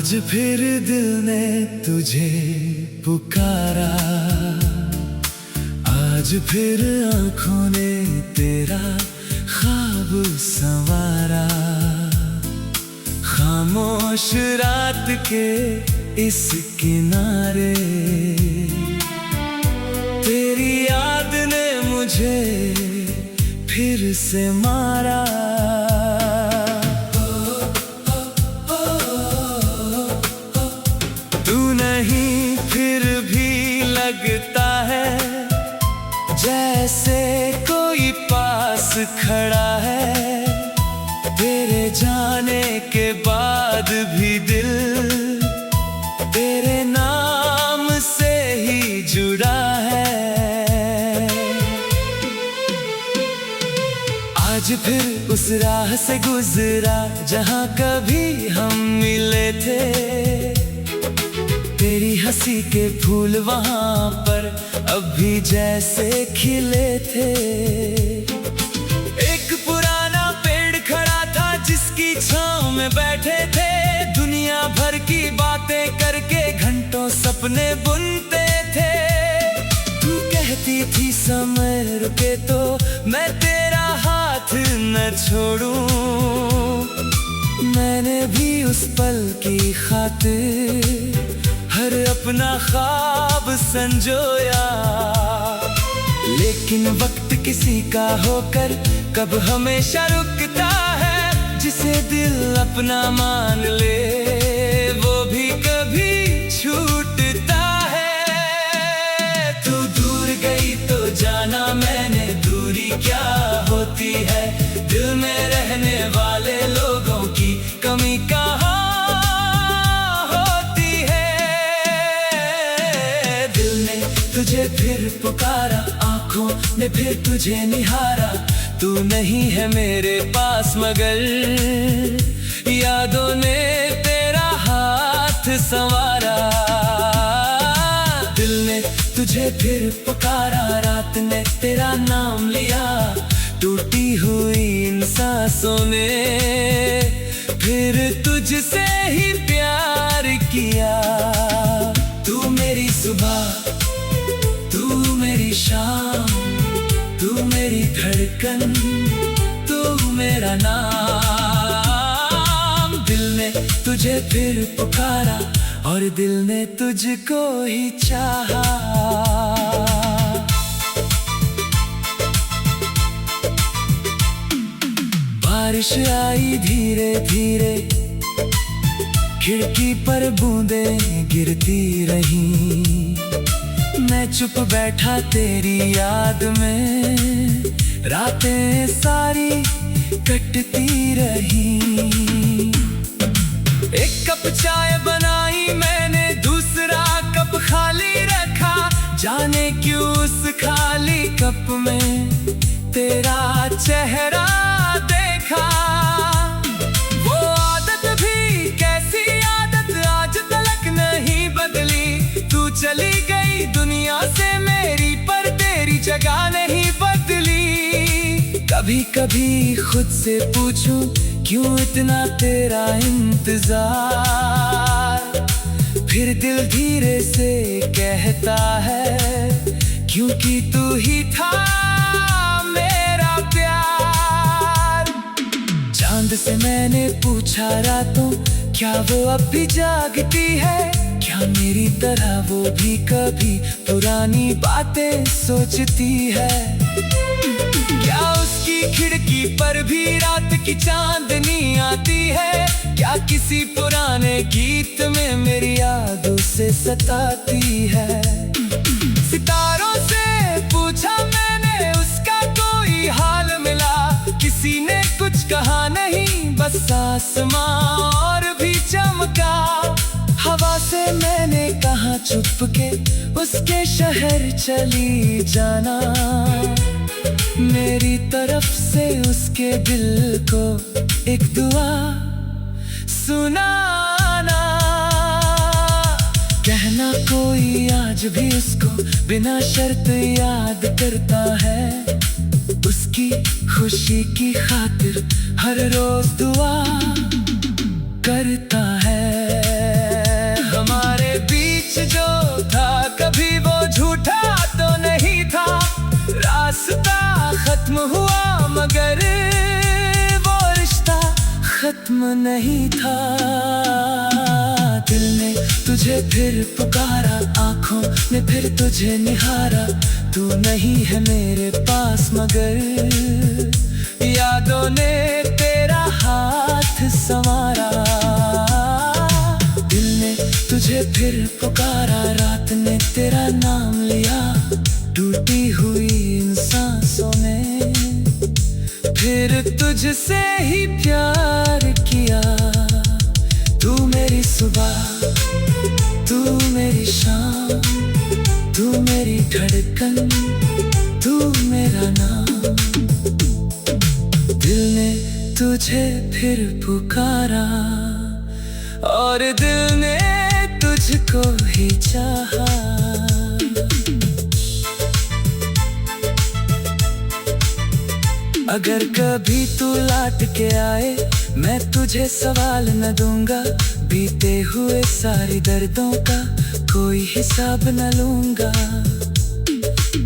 आज फिर दिल ने तुझे पुकारा, आज फिर आंखों ने तेरा ख्वाब संवारा। खामोश रात के इस किनारे तेरी याद ने मुझे फिर से मारा। लगता है जैसे कोई पास खड़ा है, तेरे जाने के बाद भी दिल तेरे नाम से ही जुड़ा है। आज फिर उस राह से गुजरा जहां कभी हम मिले थे, तेरी हंसी के फूल वहां पर अब भी जैसे खिले थे। एक पुराना पेड़ खड़ा था जिसकी छांव में बैठे थे, दुनिया भर की बातें करके घंटों सपने बुनते थे। तू कहती थी समय रुके तो मैं तेरा हाथ न छोड़ूं, मैंने भी उस पल की खातिर हर अपना ख्वाब संजोया। लेकिन वक्त किसी का होकर कब हमेशा रुकता है, जिसे दिल अपना मान ले वो भी कभी छूटता है। तू दूर गई तो जाना मैंने दूरी क्या होती है, दिल में रहने वाले लोगों की कमी कहाँ तुझे फिर पुकारा, आंखों ने फिर तुझे निहारा। तू नहीं है मेरे पास मगर यादों ने तेरा हाथ संवारा। दिल ने तुझे फिर पुकारा, रात ने तेरा नाम लिया, टूटी हुई इन सांसों ने फिर तुझसे ही प्यार किया। तू मेरी सुबह, तू मेरी शाम, तू मेरी धड़कन, तू मेरा नाम। दिल ने तुझे फिर पुकारा और दिल ने तुझको ही चाहा। बारिश आई धीरे धीरे, खिड़की पर बूंदें गिरती रही, मैं चुप बैठा तेरी याद में, रातें सारी कटती रही। एक कप चाय बनाई मैंने, दूसरा कप खाली रखा, जाने क्यों उस खाली कप में तेरा चेहरा देखा। वो आदत भी कैसी आदत आज तलक नहीं बदली, तू चली गई दुनिया से मेरी पर तेरी जगह नहीं बदली। कभी कभी खुद से पूछूं क्यों इतना तेरा इंतजार, फिर दिल धीरे से कहता है क्योंकि तू ही था मेरा प्यार। चांद से मैंने पूछा रातों क्या वो अब भी जागती है, क्या मेरी तरह वो भी कभी पुरानी बातें सोचती है। क्या उसकी खिड़की पर भी रात की चांदनी आती है, क्या किसी पुराने गीत में मेरी याद उसे सताती है। सितारों से पूछा मैंने उसका कोई हाल मिला, किसी ने कुछ कहा नहीं, बस आसमां और भी चमका। हवा से मैंने कहा चुपके उसके शहर चली जाना, मेरी तरफ से उसके दिल को एक दुआ सुनाना। कहना कोई आज भी उसको बिना शर्त याद करता है, उसकी खुशी की खातिर हर रोज दुआ करता है। जो था कभी वो झूठा तो नहीं था। रास्ता खत्म हुआ मगर वो रिश्ता खत्म नहीं था। दिल ने तुझे फिर पुकारा, आंखों ने फिर तुझे निहारा। तू नहीं है मेरे पास मगर यादों ने तेरा हाथ संवारा। दिल ने तुझे फिर पुकारा, रात ने तेरा नाम लिया। टूटी हुई इन सांसों ने फिर तुझसे ही प्यार किया। तू मेरी सुबह, तू मेरी शाम, तू मेरी धड़कन, तू मेरा नाम। दिल ने तुझे फिर पुकारा और दिल ने तुझको ही चाहा। अगर कभी तू लौट के आए मैं तुझे सवाल न दूंगा। बीते हुए सारी दर्दों का कोई हिसाब न लूंगा।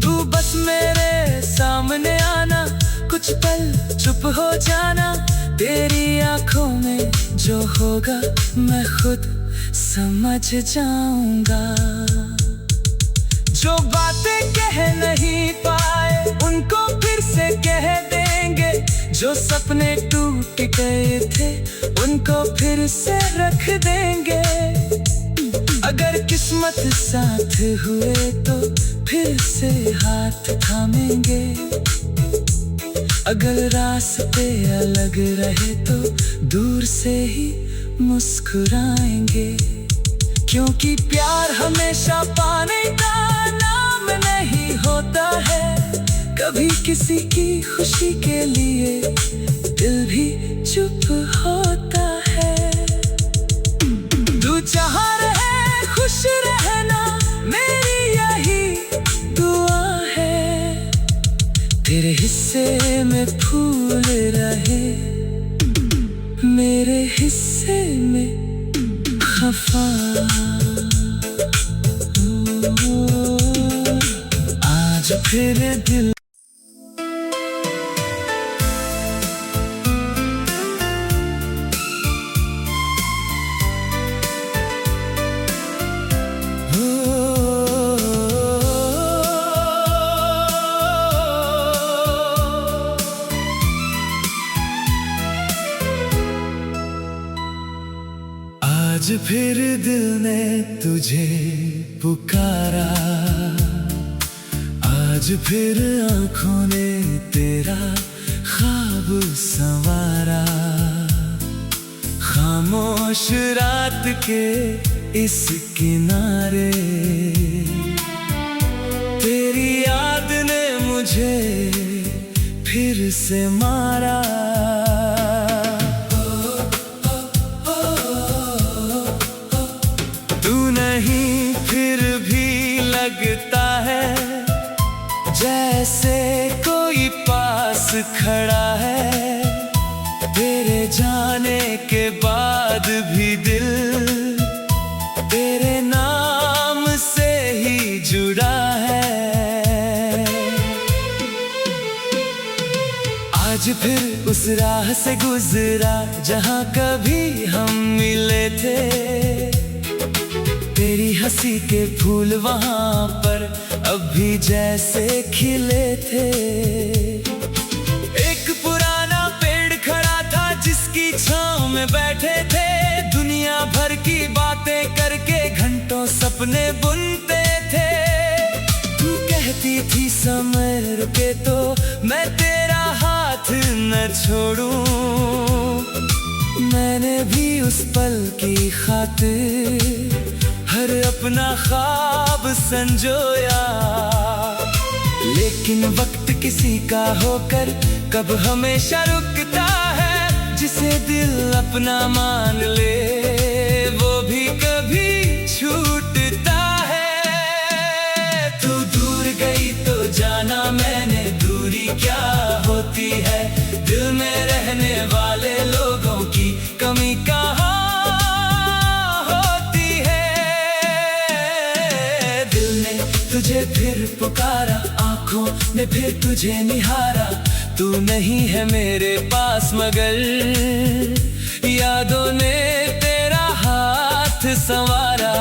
तू बस मेरे सामने आना, कुछ पल चुप हो जाना। तेरी आंखों में जो होगा मैं खुद समझ जाऊंगा। जो बातें कह नहीं पाए उनको फिर से कह देंगे। जो सपने टूट गए थे उनको फिर से रख देंगे। अगर किस्मत साथ हुए तो फिर से हाथ थामेंगे। अगर रास्ते अलग रहे तो दूर से ही मुस्कुराएंगे। क्योंकि प्यार हमेशा पाने का नाम नहीं होता है। कभी किसी की खुशी के लिए दिल भी चुप होता है। तू जहाँ रहे खुश रहना मेरी यही दुआ है। तेरे हिस्से में फूल रहे, मेरे हिस्से में खफा। आज फिर दिल आज फिर दिल ने तुझे पुकारा। आज फिर आंखों ने तेरा ख्वाब संवारा। खामोश रात के इस किनारे तेरी याद ने मुझे फिर से मारा। लगता है जैसे कोई पास खड़ा है। तेरे जाने के बाद भी दिल तेरे नाम से ही जुड़ा है। आज फिर उस राह से गुजरा जहां कभी हम मिले थे। तेरी हंसी के फूल वहां पर अब भी जैसे खिले थे। एक पुराना पेड़ खड़ा था जिसकी छांव में बैठे थे। दुनिया भर की बातें करके घंटों सपने बुनते थे। तू कहती थी समय रुके तो मैं तेरा हाथ न छोड़ूं। मैंने भी उस पल की खातिर हर अपना ख्वाब संजोया। लेकिन वक्त किसी का होकर कब हमेशा रुकता है। जिसे दिल अपना मान ले वो भी कभी छूटता है। तू दूर गई तो जाना मैंने दूरी क्या होती है। दिल में रहने वाले लोगों की कमी कहाँ होती है। फिर पुकारा, आंखों ने फिर तुझे निहारा। तू नहीं है मेरे पास मगर यादों ने तेरा हाथ संवारा।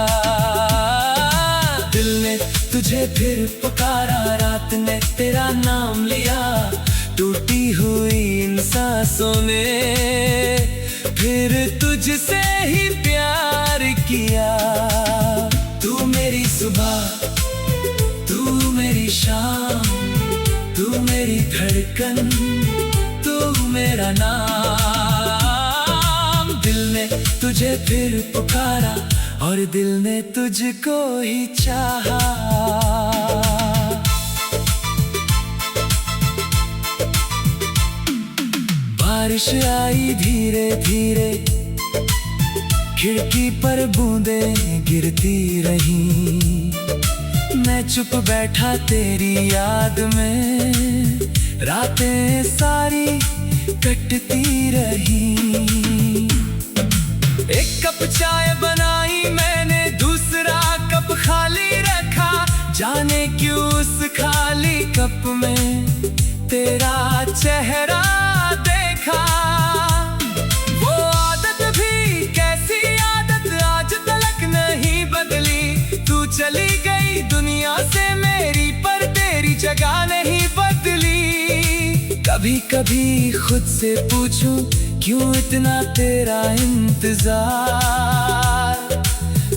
दिल ने तुझे फिर पुकारा, रात ने तेरा नाम लिया। टूटी हुई इन सांसों ने फिर तुझसे ही प्यार किया। तू मेरी सुबह, तू मेरी शाम, तू मेरी धड़कन, तू मेरा नाम। दिल ने तुझे फिर पुकारा और दिल ने तुझको ही चाहा। बारिश आई धीरे धीरे, खिड़की पर बूंदें गिरती रहीं। मैं चुप बैठा तेरी याद में, रातें सारी कटती रही। एक कप चाय बनाई मैंने, दूसरा कप खाली रखा। जाने क्यों उस खाली कप में तेरा चेहरा देखा। वो आदत भी कैसी आदत, आज तलक नहीं बदली। तू चली गई दुनिया से मेरी, पर तेरी जगह नहीं बदली। कभी कभी खुद से पूछूं, क्यों इतना तेरा इंतजार।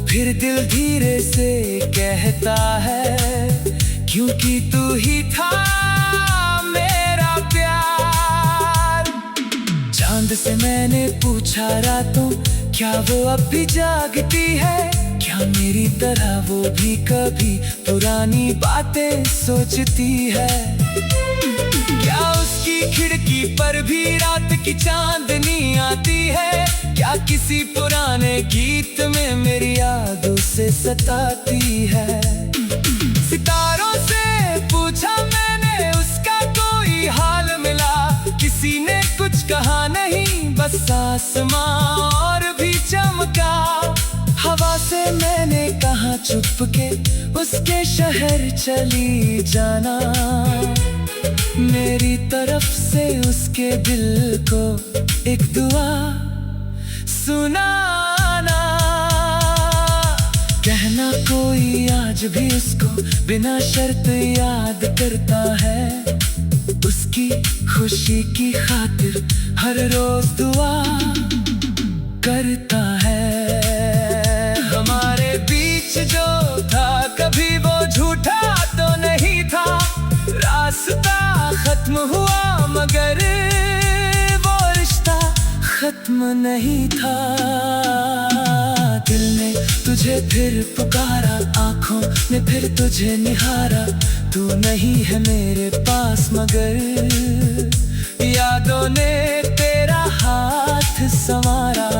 फिर दिल धीरे से कहता है, क्योंकि तू ही था मेरा प्यार। चांद से मैंने पूछा रातों, क्या वो अब भी जागती है। क्या मेरी तरह वो भी कभी पुरानी बातें सोचती है। क्या उसकी खिड़की पर भी रात की चांदनी आती है। क्या किसी पुराने गीत में मेरी यादों से सताती है। सितारों से पूछा मैंने, उसका कोई हाल मिला। किसी ने कुछ कहा नहीं, बस आसमां और भी चमका। हवा से मैंने कहा चुपके, उसके शहर चली जाना। मेरी तरफ से उसके दिल को एक दुआ सुनाना। कहना कोई आज भी उसको बिना शर्त याद करता है। उसकी खुशी की खातिर हर रोज दुआ करता है। हमारे बीच जो था कभी वो झूठा तो नहीं था। रास्ता खत्म हुआ मगर वो रिश्ता खत्म नहीं था। दिल ने तुझे फिर पुकारा, आंखों ने फिर तुझे निहारा। तू नहीं है मेरे पास मगर यादों ने तेरा हाथ संवारा।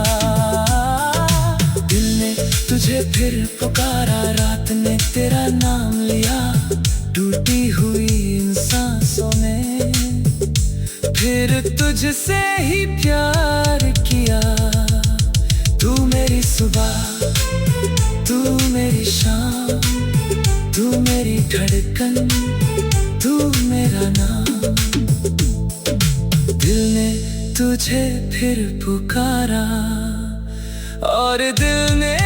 दिल ने तुझे फिर पुकारा, रात ने तेरा नाम लिया। टूटी हुई इन सांसों ने फिर तुझसे ही प्यार किया। तू मेरी सुबह, तू मेरी शाम, तू मेरी धड़कन, तू मेरा नाम। दिल ने तुझे फिर पुकारा और दिल ने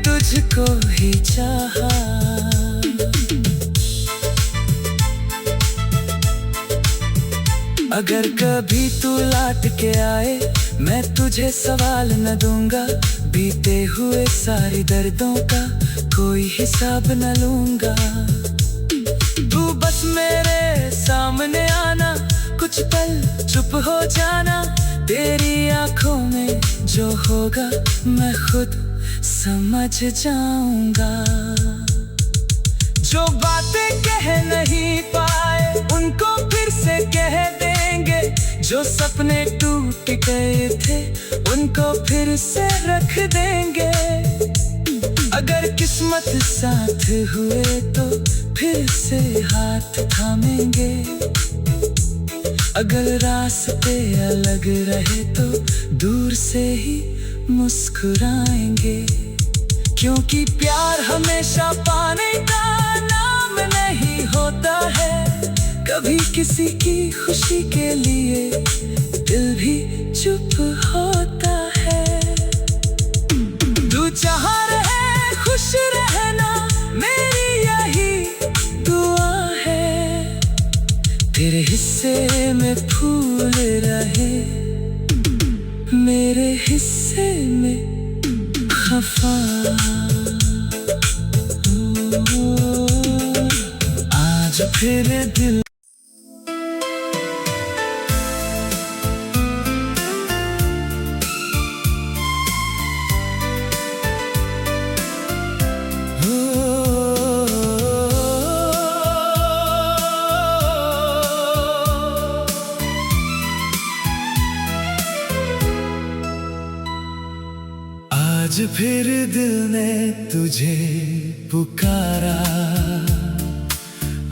तुझको ही चाहा। अगर कभी तू लौट के आए, मैं तुझे सवाल न दूंगा। बीते हुए सारी दर्दों का कोई हिसाब न लूंगा। तू बस मेरे सामने आना, कुछ पल चुप हो जाना। तेरी आंखों में जो होगा मैं खुद समझ जाऊंगा। जो बातें कह नहीं पाए उनको फिर से कह देंगे। जो सपने टूट गए थे उनको फिर से रख देंगे। अगर किस्मत साथ हुए तो फिर से हाथ थामेंगे। अगर रास्ते अलग रहे तो दूर से ही मुस्कुराएंगे। क्योंकि प्यार हमेशा पाने का नाम में नहीं होता है। कभी किसी की खुशी के लिए दिल भी चुप होता है। तू चाह रहे खुश रहना, मेरी यही दुआ है। तेरे हिस्से में फूल रहे, मेरे हिस्से में खफा। आज फिर दिल आज फिर दिल ने तुझे पुकारा,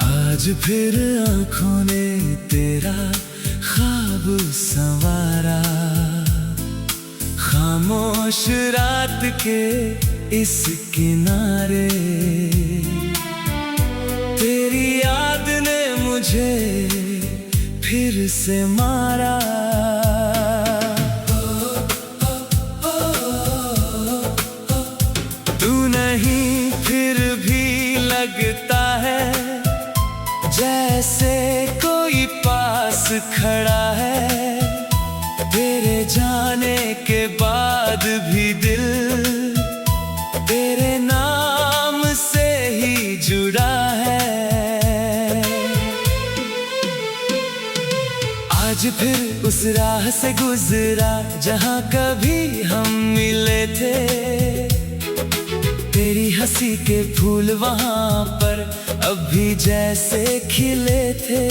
आज फिर आँखों ने तेरा ख्वाब संवारा। खामोश रात के इस किनारे तेरी याद ने मुझे फिर से मारा। लगता है जैसे कोई पास खड़ा है, तेरे जाने के बाद भी दिल तेरे नाम से ही जुड़ा है। आज फिर उस राह से गुजरा जहां कभी हम मिले थे। तेरी हंसी के फूल वहां पर अब भी जैसे खिले थे।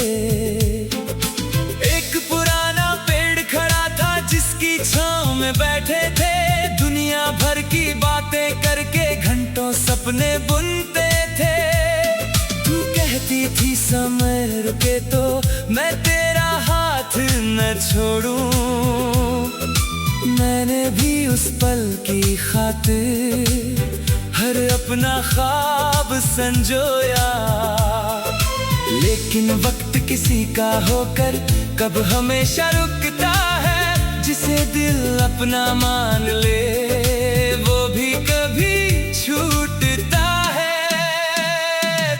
एक पुराना पेड़ खड़ा था जिसकी छांव में बैठे थे, दुनिया भर की बातें करके घंटों सपने बुनते थे। तू कहती थी समय रुके तो मैं तेरा हाथ न छोड़ूं। मैंने भी उस पल की खातिर हर अपना ख्वाब संजोया। लेकिन वक्त किसी का होकर कब हमेशा रुकता है, जिसे दिल अपना मान ले वो भी कभी छूटता है।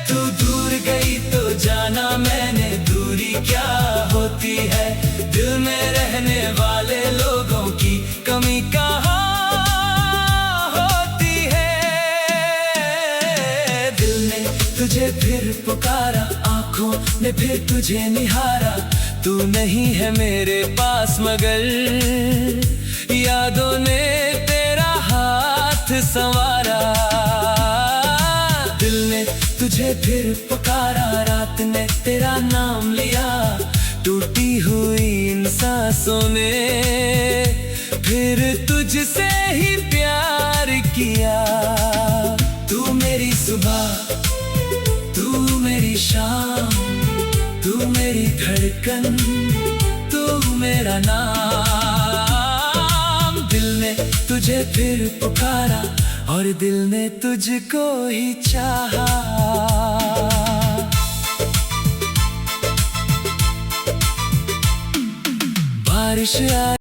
तू दूर गई तो जाना मैंने दूरी क्या होती है, दिल में रहने वाले लोगों की कमी कहाँ तुझे फिर पुकारा, आंखों ने फिर तुझे निहारा। तू नहीं है मेरे पास मगर यादों ने तेरा हाथ संवारा। दिल ने तुझे फिर पुकारा, रात ने तेरा नाम लिया। टूटी हुई इन सांसों ने फिर तुझसे ही प्यार किया। तू मेरी सुबह, तू मेरी शाम, तू मेरी धड़कन, तू मेरा नाम। दिल ने तुझे फिर पुकारा और दिल ने तुझको ही चाहा। बारिश